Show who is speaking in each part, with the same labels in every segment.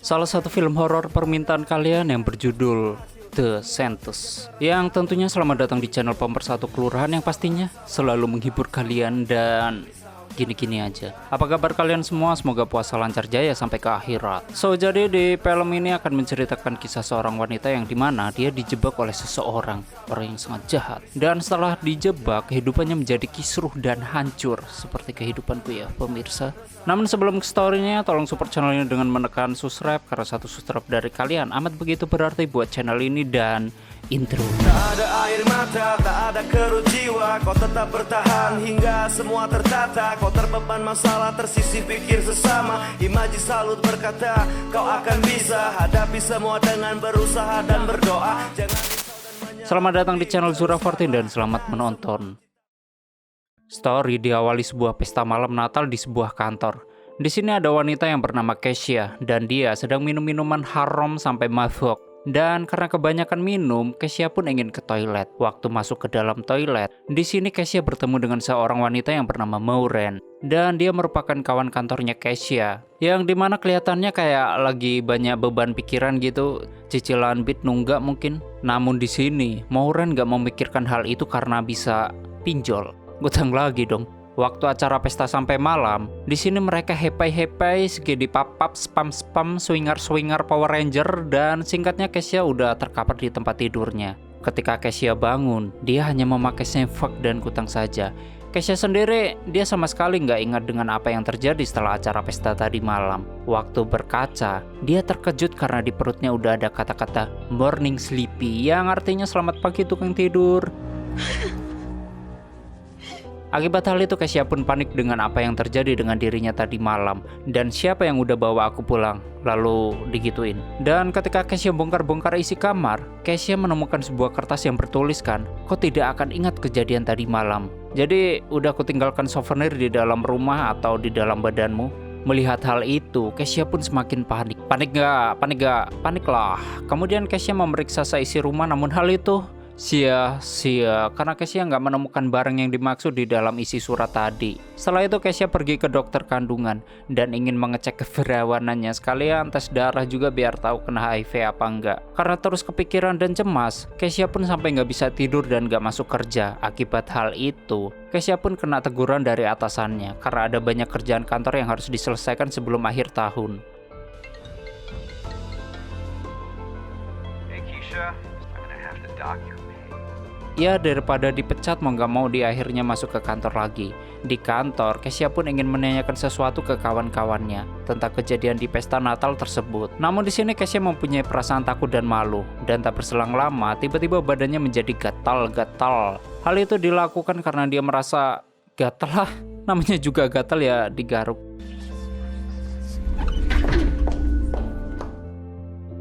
Speaker 1: salah satu film horor permintaan kalian yang berjudul The Sentus, yang tentunya selamat datang di channel Pemersatu Kelurahan yang pastinya selalu menghibur kalian dan gini-gini aja. Apa kabar kalian semua? Semoga puasa lancar jaya sampai ke akhirat. Jadi di film ini akan menceritakan kisah seorang wanita yang dimana dia dijebak oleh seseorang, orang yang sangat jahat. Dan setelah dijebak, kehidupannya menjadi kisruh dan hancur seperti kehidupanku ya pemirsa. Namun sebelum ke story-nya, tolong support channel ini dengan menekan subscribe, karena satu subscribe dari kalian amat begitu berarti buat channel ini. Dan intro.
Speaker 2: Tak ada air mata, tak ada kerut jiwa, kau tetap bertahan hingga semua tertata. Kau terbeban masalah, tersisih pikir sesama. Imaji salut berkata, kau akan bisa hadapi semua dengan berusaha dan berdoa.
Speaker 1: Selamat datang di channel Zura14 dan selamat menonton. Story diawali sebuah pesta malam Natal di sebuah kantor. Di sini ada wanita yang bernama Keisha dan dia sedang minum minuman haram sampai mabuk. Dan karena kebanyakan minum, Keisha pun ingin ke toilet. Waktu masuk ke dalam toilet, di sini Keisha bertemu dengan seorang wanita yang bernama Maureen. Dan dia merupakan kawan kantornya Keisha, yang dimana kelihatannya kayak lagi banyak beban pikiran gitu, cicilan bit nunggak mungkin. Namun di sini, Maureen gak memikirkan hal itu karena bisa pinjol. Ngutang lagi dong. Waktu acara pesta sampai malam, di sini mereka happy segede papap, spam, swingar Power Ranger, dan singkatnya Keisha udah terkapar di tempat tidurnya. Ketika Keisha bangun, dia hanya memakai sempak dan kutang saja. Keisha sendiri, dia sama sekali nggak ingat dengan apa yang terjadi setelah acara pesta tadi malam. Waktu berkaca, dia terkejut karena di perutnya udah ada kata-kata morning sleepy, yang artinya selamat pagi tukang tidur. Akibat hal itu, Keisha pun panik dengan apa yang terjadi dengan dirinya tadi malam. Dan siapa yang udah bawa aku pulang? Lalu digituin. Dan ketika Keisha bongkar-bongkar isi kamar, Keisha menemukan sebuah kertas yang bertuliskan, "Kau tidak akan ingat kejadian tadi malam. Jadi udah aku tinggalkan souvenir di dalam rumah atau di dalam badanmu." Melihat hal itu, Keisha pun semakin panik. Panik lah. Kemudian Keisha memeriksa seisi rumah, namun hal itu sia-sia karena Keisha nggak menemukan barang yang dimaksud di dalam isi surat tadi. Setelah itu Keisha pergi ke dokter kandungan dan ingin mengecek keperawanannya, sekalian tes darah juga biar tahu kena HIV apa enggak. Karena terus kepikiran dan cemas, Keisha pun sampai nggak bisa tidur dan nggak masuk kerja. Akibat hal itu, Keisha pun kena teguran dari atasannya karena ada banyak kerjaan kantor yang harus diselesaikan sebelum akhir tahun.
Speaker 3: Hey Keisha, I'm gonna have to dock your.
Speaker 1: Ya daripada dipecat mau gak mau dia akhirnya masuk ke kantor lagi. Di kantor, Keisha pun ingin menanyakan sesuatu ke kawan-kawannya tentang kejadian di pesta Natal tersebut. Namun di sini Keisha mempunyai perasaan takut dan malu. Dan tak berselang lama, tiba-tiba badannya menjadi gatal-gatal. Hal itu dilakukan karena dia merasa gatal lah. Namanya juga gatal ya digaruk.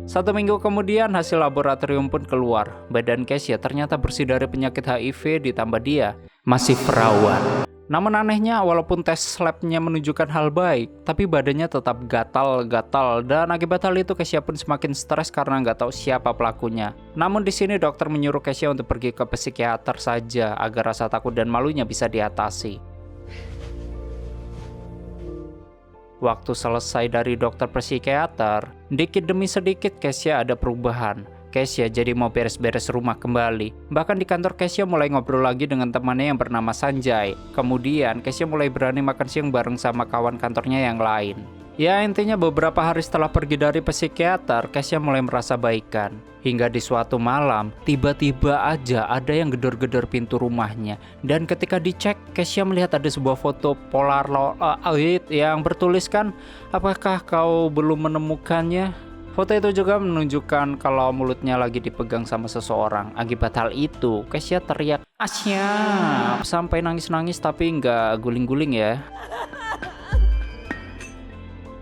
Speaker 1: 1 minggu kemudian hasil laboratorium pun keluar. Badan Keisha ternyata bersih dari penyakit HIV, ditambah dia masih perawan. Namun anehnya, walaupun tes labnya menunjukkan hal baik, tapi badannya tetap gatal-gatal. Dan akibat hal itu Keisha pun semakin stres karena nggak tahu siapa pelakunya. Namun di sini dokter menyuruh Keisha untuk pergi ke psikiater saja agar rasa takut dan malunya bisa diatasi. Waktu selesai dari dokter psikiater, dikit demi sedikit Keisha ada perubahan. Keisha jadi mau beres-beres rumah kembali. Bahkan di kantor Keisha mulai ngobrol lagi dengan temannya yang bernama Sanjay. Kemudian Keisha mulai berani makan siang bareng sama kawan kantornya yang lain. Ya intinya beberapa hari setelah pergi dari psikiater, Keisha mulai merasa baikan. Hingga di suatu malam, tiba-tiba aja ada yang gedor-gedor pintu rumahnya. Dan ketika dicek, Keisha melihat ada sebuah foto Polaroid yang bertuliskan, "Apakah kau belum menemukannya?" Foto itu juga menunjukkan kalau mulutnya lagi dipegang sama seseorang. Akibat hal itu, Keisha teriak, "Asya!" sampai nangis-nangis tapi nggak guling-guling ya.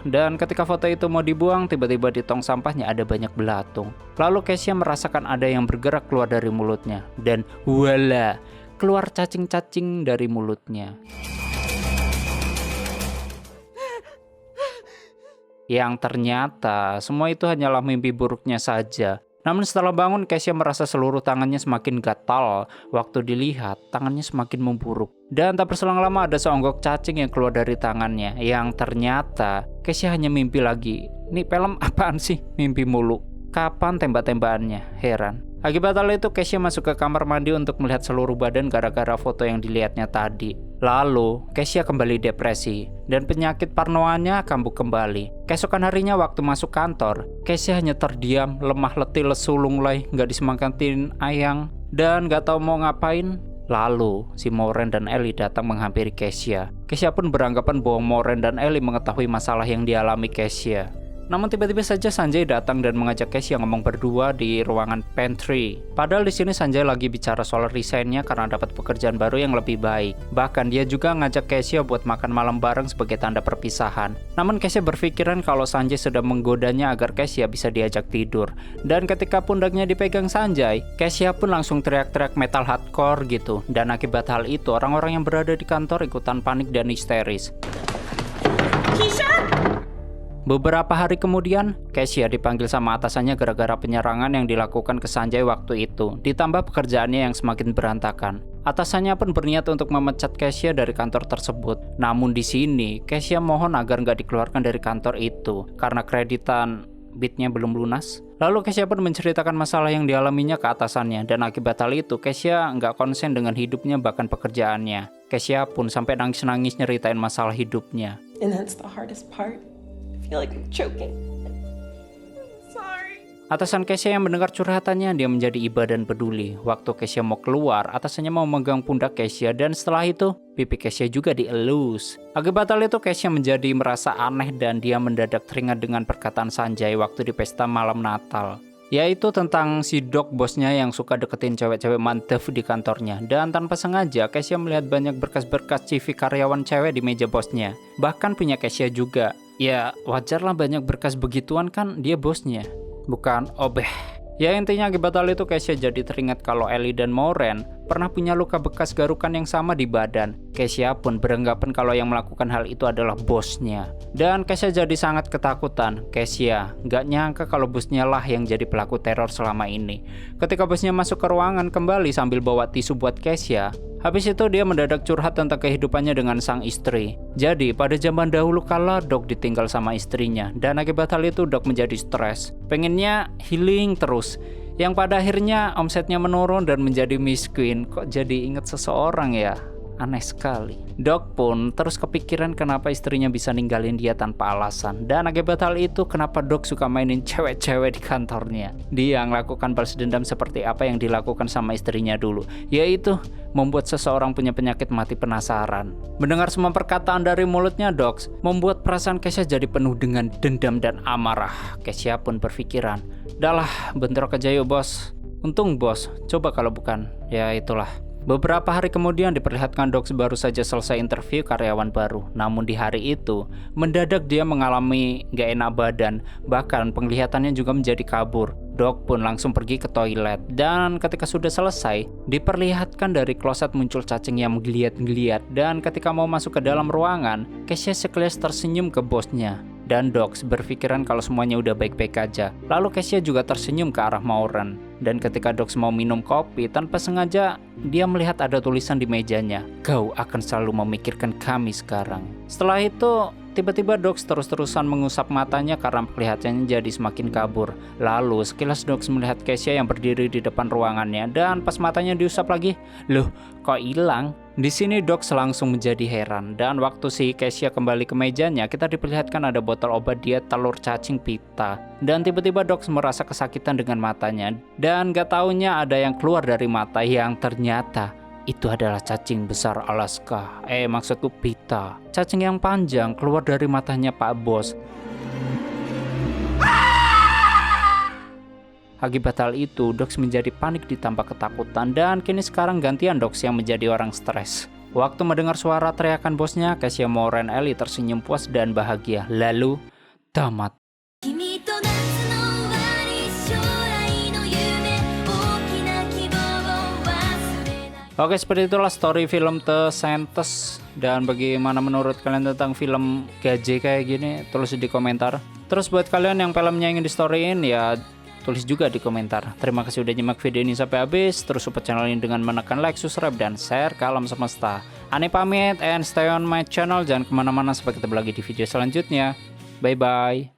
Speaker 1: Dan ketika foto itu mau dibuang, tiba-tiba di tong sampahnya ada banyak belatung. Lalu Keisha merasakan ada yang bergerak keluar dari mulutnya. Dan voila, keluar cacing-cacing dari mulutnya. Yang ternyata semua itu hanyalah mimpi buruknya saja. Namun setelah bangun, Keisha merasa seluruh tangannya semakin gatal. Waktu dilihat, tangannya semakin memburuk. Dan tak berselang lama ada seonggok cacing yang keluar dari tangannya. Yang ternyata Keisha hanya mimpi lagi Nih film apaan sih? Mimpi mulu. Kapan tembak-tembakannya? Heran. Akibat hal itu, Kesha masuk ke kamar mandi untuk melihat seluruh badan gara-gara foto yang dilihatnya tadi. Lalu, Kesha kembali depresi, dan penyakit parnoanya kambuh kembali. Keesokan harinya waktu masuk kantor, Kesha hanya terdiam, lemah letih, lesu lunglai, gak disemangatin Ayang, dan gak tahu mau ngapain. Lalu, si Moren dan Ellie datang menghampiri Kesha. Kesha pun beranggapan bahwa Moren dan Ellie mengetahui masalah yang dialami Kesha. Namun tiba-tiba saja Sanjay datang dan mengajak Kesha ngomong berdua di ruangan pantry. Padahal di sini Sanjay lagi bicara soal resignnya karena dapat pekerjaan baru yang lebih baik. Bahkan dia juga ngajak Kesha buat makan malam bareng sebagai tanda perpisahan. Namun Kesha berpikiran kalau Sanjay sudah menggodanya agar Kesha bisa diajak tidur. Dan ketika pundaknya dipegang Sanjay, Kesha pun langsung teriak-teriak metal hardcore gitu. Dan akibat hal itu orang-orang yang berada di kantor ikutan panik dan histeris. Beberapa hari kemudian, Kesha dipanggil sama atasannya gara-gara penyerangan yang dilakukan ke Sanjay waktu itu, ditambah pekerjaannya yang semakin berantakan. Atasannya pun berniat untuk memecat Kesha dari kantor tersebut. Namun di sini, Kesha mohon agar nggak dikeluarkan dari kantor itu, karena kreditan Beat-nya belum lunas. Lalu Kesha pun menceritakan masalah yang dialaminya ke atasannya, dan akibat hal itu, Kesha nggak konsen dengan hidupnya bahkan pekerjaannya. Kesha pun sampai nangis-nangis nyeritain masalah hidupnya.
Speaker 4: And that's the hardest part. I feel like I'm choking. Sorry.
Speaker 1: Atasan Kesha yang mendengar curhatannya, dia menjadi iba dan peduli. Waktu Kesha mau keluar, atasannya mau memegang pundak Kesha, dan setelah itu, pipi Kesha juga dielus. Akibat hal itu, Kesha menjadi merasa aneh dan dia mendadak teringat dengan perkataan Sanjay waktu di pesta malam Natal. Yaitu tentang si Doc bosnya yang suka deketin cewek-cewek mantep di kantornya. Dan tanpa sengaja, Kesha melihat banyak berkas-berkas CV karyawan cewek di meja bosnya. Bahkan punya Kesha juga. Ya wajarlah banyak berkas begituan kan, dia bosnya. Bukan obeh. Ya intinya akibat hal itu Kesha jadi teringat kalau Ellie dan Moren pernah punya luka bekas garukan yang sama di badan. Kesha pun beranggapan kalau yang melakukan hal itu adalah bosnya. Dan Kesha jadi sangat ketakutan. Kesha gak nyangka kalau bosnya lah yang jadi pelaku teror selama ini. Ketika bosnya masuk ke ruangan kembali sambil bawa tisu buat Kesha, habis itu dia mendadak curhat tentang kehidupannya dengan sang istri. Jadi pada zaman dahulu kala Doc ditinggal sama istrinya, dan akibat hal itu Doc menjadi stres. Pengennya healing terus. Yang pada akhirnya omsetnya menurun dan menjadi miskin. Kok jadi inget seseorang ya? Aneh sekali. Doc pun terus kepikiran kenapa istrinya bisa ninggalin dia tanpa alasan. Dan akibat hal itu kenapa Doc suka mainin cewek-cewek di kantornya. Dia melakukan balas dendam seperti apa yang dilakukan sama istrinya dulu, yaitu membuat seseorang punya penyakit mati penasaran. Mendengar semua perkataan dari mulutnya Doc membuat perasaan Kesha jadi penuh dengan dendam dan amarah. Kesha pun berpikiran, "Dahlah, bentrok aja yuk bos. Untung bos, coba kalau bukan, ya itulah." Beberapa hari kemudian diperlihatkan Doc baru saja selesai interview karyawan baru. Namun di hari itu, mendadak dia mengalami gak enak badan. Bahkan penglihatannya juga menjadi kabur. Doc pun langsung pergi ke toilet. Dan ketika sudah selesai, diperlihatkan dari kloset muncul cacing yang menggeliat-geliat. Dan ketika mau masuk ke dalam ruangan, Kesha sekilas tersenyum ke bosnya. Dan Doc berpikiran kalau semuanya udah baik-baik aja. Lalu Kesha juga tersenyum ke arah Moren. Dan ketika Doc mau minum kopi, tanpa sengaja dia melihat ada tulisan di mejanya, "Kau akan selalu memikirkan kami sekarang." Setelah itu, tiba-tiba Doc terus-terusan mengusap matanya karena kelihatannya jadi semakin kabur. Lalu sekilas Doc melihat Kesha yang berdiri di depan ruangannya, dan pas matanya diusap lagi, "Loh, kok hilang?" Di sini Doc langsung menjadi heran, dan waktu si Kesha kembali ke mejanya, kita diperlihatkan ada botol obat diet telur cacing pita. Dan tiba-tiba Doc merasa kesakitan dengan matanya, dan gak taunya ada yang keluar dari mata yang ternyata itu adalah cacing besar Alaska. Maksudku pita. Cacing yang panjang keluar dari matanya Pak Bos. Akibat hal itu, Doc menjadi panik ditambah ketakutan, dan kini sekarang gantian Doc yang menjadi orang stres. Waktu mendengar suara teriakan bosnya, Kesha, Moren, Ellie tersenyum puas dan bahagia. Lalu, tamat. Oke, seperti itulah story film The Scientist. Dan bagaimana menurut kalian tentang film gaje kayak gini? Tulis di komentar. Terus buat kalian yang filmnya ingin di storyin, ya tulis juga di komentar. Terima kasih udah nyimak video ini sampai habis. Terus support channel ini dengan menekan like, subscribe, dan share ke alam semesta. Ani pamit and stay on my channel. Jangan kemana-mana, sampai ketemu lagi di video selanjutnya. Bye-bye.